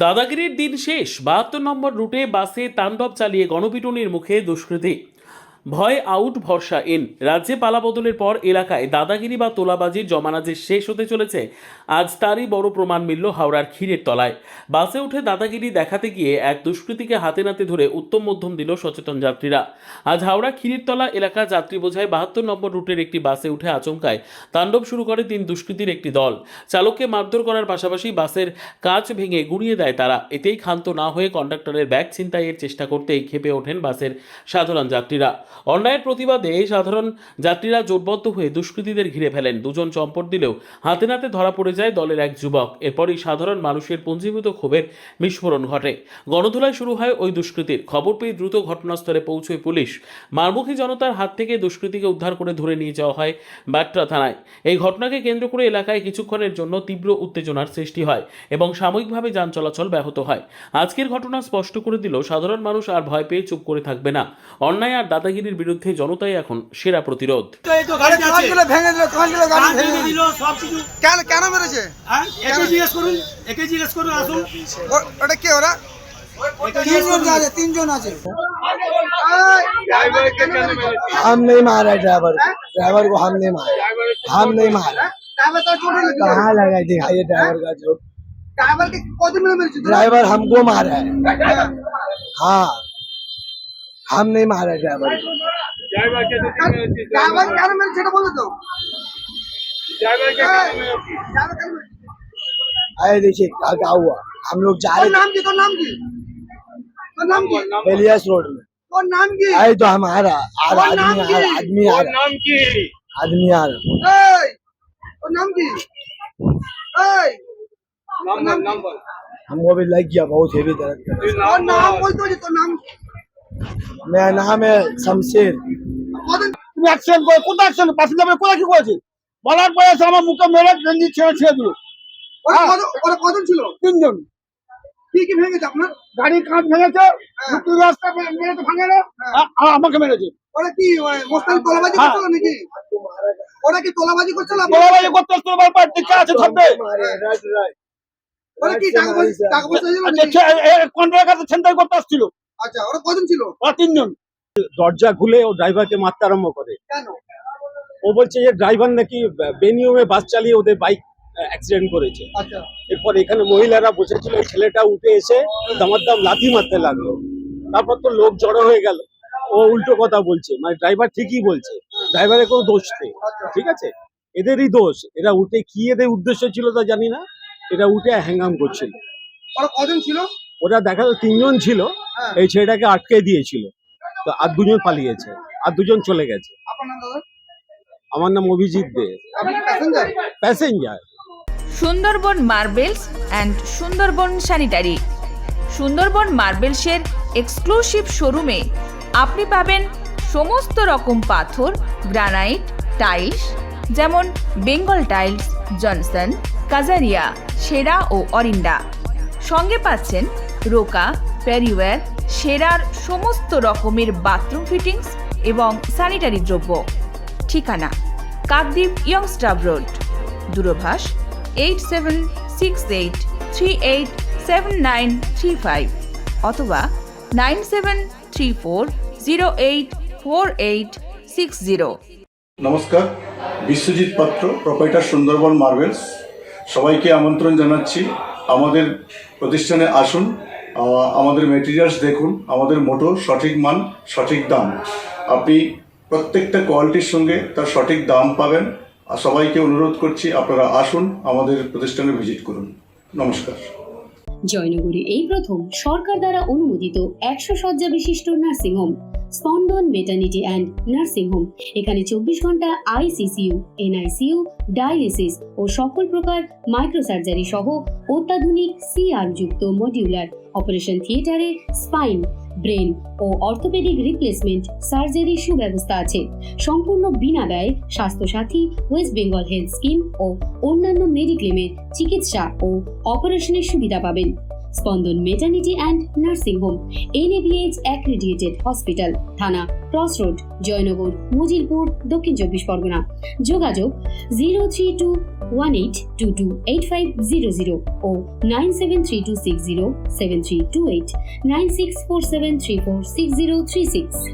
দাদাগিরির দিন শেষ। 72 নম্বর রুটে বাসে তাণ্ডব চালিয়ে গণপিটুনির মুখে দুষ্কৃতী। ভয় আউট ভরসা ইন। রাজ্যে পালাবদলের পর এলাকায় দাদাগিরি বা তোলাবাজির জমানা যে শেষ হতে চলেছে, আজ তারই বড় প্রমাণ মিলল হাওড়ার ক্ষীরের তলায়। বাসে উঠে দাদাগিরি দেখাতে গিয়ে এক দুষ্কৃতীকে হাতে নাতে ধরে উত্তম মধ্যম দিল সচেতন যাত্রীরা। আজ হাওড়া ক্ষীরের তলা এলাকা যাত্রী বোঝায় 72 নম্বর রুটের একটি বাসে উঠে আচমকায় তাণ্ডব শুরু করে 3 দুষ্কৃতীর একটি দল। চালককে মারধর করার পাশাপাশি বাসের কাঁচ ভেঙে গুঁড়িয়ে দেয় তারা। এতেই ক্ষান্ত না হয়ে কন্ডাক্টরের ব্যাগ ছিনতাইয়ের চেষ্টা করতেই ক্ষেপে ওঠেন বাসের সাধারণ যাত্রীরা। অন্যায়ের প্রতিবাদে সাধারণ যাত্রীরা জোটবদ্ধ হয়ে দুষ্কৃতীদের ঘিরে ফেলেন। দুজন চম্পট দিলেও হাতে নাতে ধরা পড়ে যায় দলের এক যুবক। এরপরই সাধারণ মানুষের পুঞ্জীভূত ক্ষোভের বিস্ফোরণ ঘটে। গণধোলায় শুরু হয় ওই দুষ্কৃতীর। খবর পেয়ে দ্রুত ঘটনাস্থলে পৌঁছয় পুলিশ। মারমুখী জনতার হাত থেকে দুষ্কৃতীকে উদ্ধার করে ধরে নিয়ে যাওয়া হয় বাট্রা থানায়। এই ঘটনাকে কেন্দ্র করে এলাকায় কিছুক্ষণের জন্য তীব্র উত্তেজনার সৃষ্টি হয় এবং সাময়িকভাবে যান চলাচল ব্যাহত হয়। আজকের ঘটনা স্পষ্ট করে দিল সাধারণ মানুষ আর ভয় পেয়ে চুপ করে থাকবে না। অন্যায় আর দাদাগিরির বিরুদ্ধে জনতাই এখন সেরা প্রতিরোধ। কেন মেরেছে? ওটা কে? ওরা তিনজন আছে। हम नहीं मारा ड्राइवर को हम नहीं मारा कहाँ लगा दिखाइए ड्राइवर का जो ड्राइवर हमको मारा है। हाँ हम नहीं मारा ड्राइवर को। अरे देखिए क्या हुआ, हम लोग जा रहे एलियस रोड में। अरे तो हमारा आदमी आ रहा हमको भी लग गया, बहुत हेवी दर्द कर। मेरा नाम है शमशेर। বলার পরে আমার মুখে মেরে গেঞ্জি ছেড়ে দিল। কজন ছিল? তিনজন। কি কি ভেঙেছে আপনার? গাড়ির কাঁচ ভেঙেছে, রাস্তা মেরেছে, ভাঙে না, আমাকে মেরেছে। ওরা কি মোস্তানি তোলাবাজি করছিল নাকি? ওরা কি তোলাবাজি করছিল? তোলাবাজি করতে আছে থাকবে। ওরা কি টাকা পয়সা কন্ট্রাক্টের কাছে ছিনতাই করতে আসছিল। আচ্ছা, ওরা কজন ছিল? ওরা তিনজন। দরজা খুলে ও ড্রাইভারকে মারতে আরম্ভ করে। কেন? ও বলছে যে ড্রাইভার নাকি বেনিয়মে বাস চালিয়ে ওদের বাইক অ্যাক্সিডেন্ট করেছে। আচ্ছা, এরপর এখানে মহিলারা বসেছিল, এই ছেলেটা উঠে এসে দামাদাম লাথি মারতে লাগলো। তারপর তো লোক জড়ো হয়ে গেল। ও উল্টো কথা বলছে, মানে ড্রাইভার ঠিকই বলছে, ড্রাইভারের কোনো দোষ নেই। ঠিক আছে, এদেরই দোষ। এরা উঠে কি এদের উদ্দেশ্য ছিল তা জানি না, এটা উঠে হ্যাঙ্গাম করছিল। ওরা কজন ছিল? ওরা দেখা যাচ্ছে 3 জন ছিল। এই ছেলেটাকে আটকে দিয়েছিল, তো আর 2 জন পালিয়েছে, আর 2 জন চলে গেছে। আপনার নাম দাদা? আমার নাম অভিজিৎ দে। আপনি passenger? Passenger. Sundarban marbles and Sundarban sanitary. Sundarban মার্বেলসের এক্সক্লুসিভ শোরুমে আপনি পাবেন সমস্ত রকম পাথর, গ্রানাইট, টাইলস, যেমন বেঙ্গল টাইলস, জনসন, কাজারিয়া, সেরা ও অরিন্ডা। সঙ্গে পাচ্ছেন রোকা, প্যারিওয়্যার, সেরার সমস্ত রকমের বাথরুম ফিটিংস এবং স্যানিটারি দ্রব্য। ঠিকানা কাকদ্বীপ ইয়ংস্টার রোড, দূরভাষ 8768387935 অথবা 9734084860। নমস্কার, বিশ্বজিৎ পাত্র, প্রোপাইটার সুন্দরবন মার্বেলস। সবাইকে আমন্ত্রণ জানাচ্ছি, আমাদের প্রতিষ্ঠানে আসুন, আমাদের মেটেরিয়ালস দেখুন। আমাদের মোটো সঠিক মান, সঠিক দাম। আপনি প্রত্যেকটা কোয়ালিটির সঙ্গে তার সঠিক দাম পাবেন। আর সবাইকে অনুরোধ করছি আপনারা আসুন, আমাদের প্রতিষ্ঠানে ভিজিট করুন। নমস্কার। জয়নগরে এই প্রথম সরকার দ্বারা অনুমোদিত 100 শয্যা বিশিষ্ট নার্সিংহোম স্পন্দন মেটার্নিটি অ্যান্ড নার্সিং হোম। এখানে 24 ঘন্টা ICCU, NICU, ডায়ালিসিস ও সকল প্রকার মাইক্রোসার্জারি সহ অত্যাধুনিক CR যুক্ত মডিউলার অপারেশন থিয়েটারে স্পাইন, ব্রেন ও অর্থোপেডিক রিপ্লেসমেন্ট সার্জারি সুব্যবস্থা আছে। সম্পূর্ণ বিনা ব্যয় Swasthya Sathi, West Bengal health scheme ও অন্যান্য মেডিক্লেমের চিকিৎসা ও অপারেশনের সুবিধা পাবেন। Spandan maternity and nursing home, NABH accredited hospital, Thana cross road, Joynagar, Majilpur, Dakshin 24 Pargana. যোগাযোগ 03218228500 ও 9732607328, 9647346036।